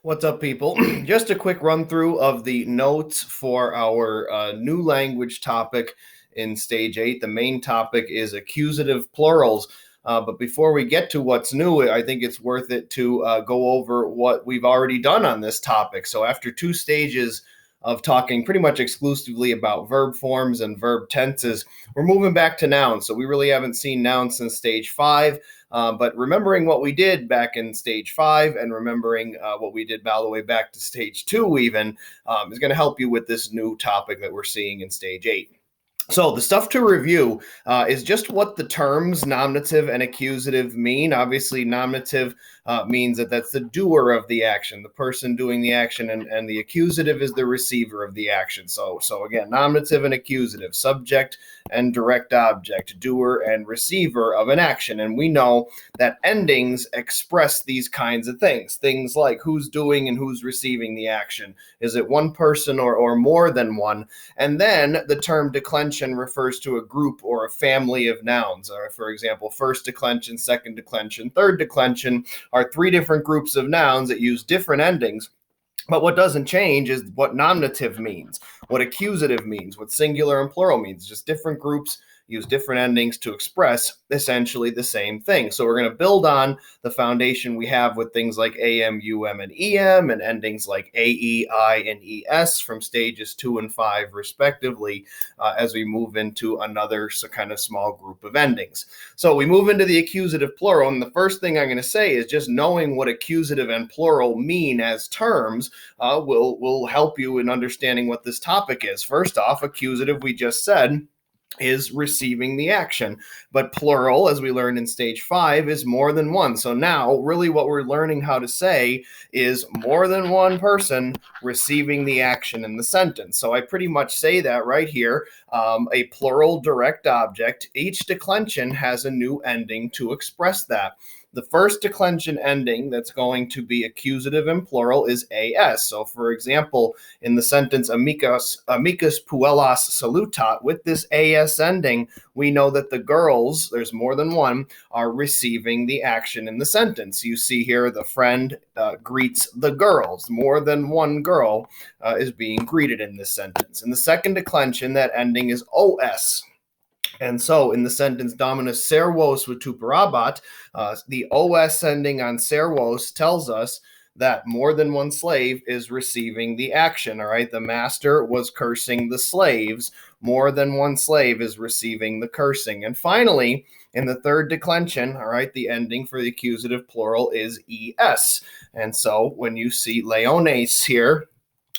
What's up, people? Just a quick run through of the notes for our new language topic in stage 8. The main topic is accusative plurals. But before we get to what's new, I think it's worth it to go over what we've already done on this topic. So after 2 stages of talking pretty much exclusively about verb forms and verb tenses, we're moving back to nouns. So we really haven't seen nouns since stage 5. But remembering what we did back in stage 5 and remembering what we did all the way back to stage 2 even is going to help you with this new topic that we're seeing in stage 8. So the stuff to review is just what the terms nominative and accusative mean. Obviously, nominative means that that's the doer of the action, the person doing the action, and the accusative is the receiver of the action. So again, nominative and accusative, subject and direct object, doer and receiver of an action. And we know that endings express these kinds of things. Things like who's doing and who's receiving the action. Is it one person or more than one? And then the term declension refers to a group or a family of nouns. For example, first declension, second declension, third declension are 3 different groups of nouns that use different endings. But what doesn't change is what nominative means, what accusative means, what singular and plural means. Just different groups use different endings to express essentially the same thing. So we're going to build on the foundation we have with things like am, um, and em, and endings like ae, I, and es from stages 2 and 5 respectively, as we move into another kind of small group of endings. So we move into the accusative plural, and the first thing I'm going to say is just knowing what accusative and plural mean as terms will help you in understanding what this topic is. First off, accusative, we just said, is receiving the action. But plural, as we learned in stage 5, is more than one. So now, really what we're learning how to say is more than one person receiving the action in the sentence. So I pretty much say that right here. A plural direct object, each declension has a new ending to express that. The first declension ending that's going to be accusative and plural is as. So for example, in the sentence amicus puellas salutat, with this as ending, we know that the girls, there's more than one, are receiving the action in the sentence. You see here the friend greets the girls. More than one girl is being greeted in this sentence. In the second declension, that ending is os. And so in the sentence Dominus servos vituperabat, the os ending on servos tells us that more than one slave is receiving the action. All right, the master was cursing the slaves. More than one slave is receiving the cursing. And finally, in the third declension, all right, the ending for the accusative plural is es. And so when you see leones here,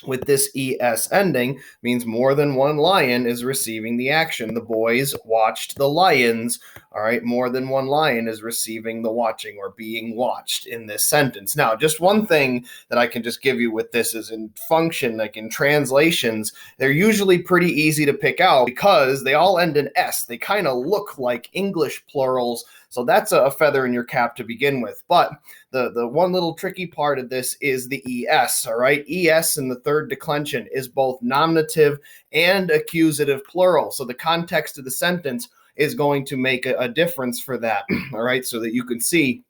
with this es ending, means more than one lion is receiving the action. The boys watched the lions. All right, more than one lion is receiving the watching or being watched in this sentence. Now, just one thing that I can just give you with this is in function, like in translations, they're usually pretty easy to pick out because they all end in s. They kind of look like English plurals. So that's a feather in your cap to begin with. But the one little tricky part of this is the es, all right? Es in the third declension is both nominative and accusative plural. So the context of the sentence is going to make a difference for that, all right? So that you can see,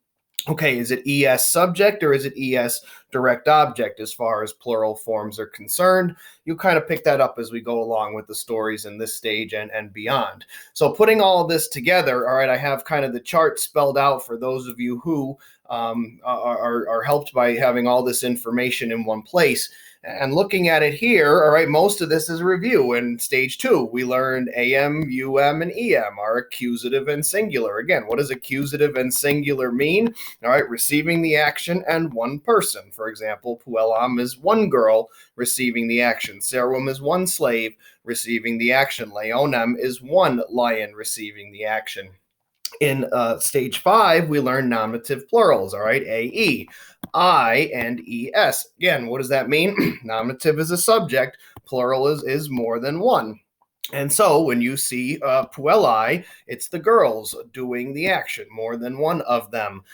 okay, is it es subject or is it es direct object as far as plural forms are concerned? You kind of pick that up as we go along with the stories in this stage and beyond. So putting all of this together, all right, I have kind of the chart spelled out for those of you who are helped by having all this information in one place. And looking at it here, all right, most of this is a review. In stage 2, we learned am, and em are accusative and singular. Again, what does accusative and singular mean? All right, receiving the action and one person. For example, puellam is one girl receiving the action. Servum is one slave receiving the action. Leonem is one lion receiving the action. In stage 5, we learn nominative plurals, all right, AE, I, and ES. Again, what does that mean? Nominative is a subject, plural is more than one. And so when you see puelli, it's the girls doing the action, more than one of them.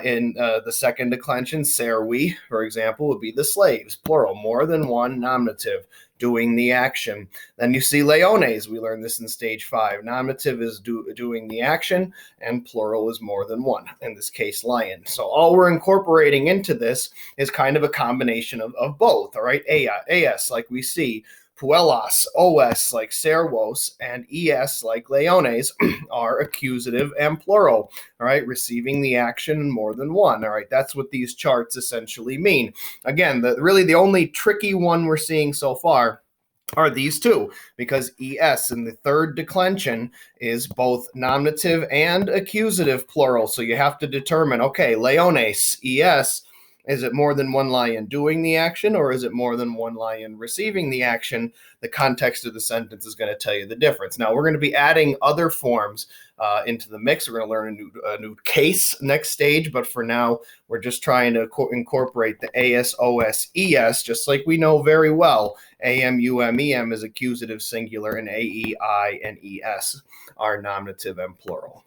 In the second declension, servi, for example, would be the slaves, plural, more than one nominative doing the action. Then you see leones. We learned this in stage 5. Nominative is doing the action, and plural is more than one, in this case, lion. So all we're incorporating into this is kind of a combination of both, all right? AS, like we see, puellas, os like servos, and es like leones are accusative and plural, all right, receiving the action in more than one, all right? That's what these charts essentially mean. Again, really the only tricky one we're seeing so far are these two, because es in the third declension is both nominative and accusative plural. So you have to determine, okay, leones, es, is it more than one lion doing the action, or is it more than one lion receiving the action? The context of the sentence is going to tell you the difference. Now, we're going to be adding other forms into the mix. We're going to learn a new case next stage, but for now, we're just trying to incorporate the AS, OS, ES, just like we know very well. AM, UM, EM is accusative singular, and AE, I, and ES are nominative and plural.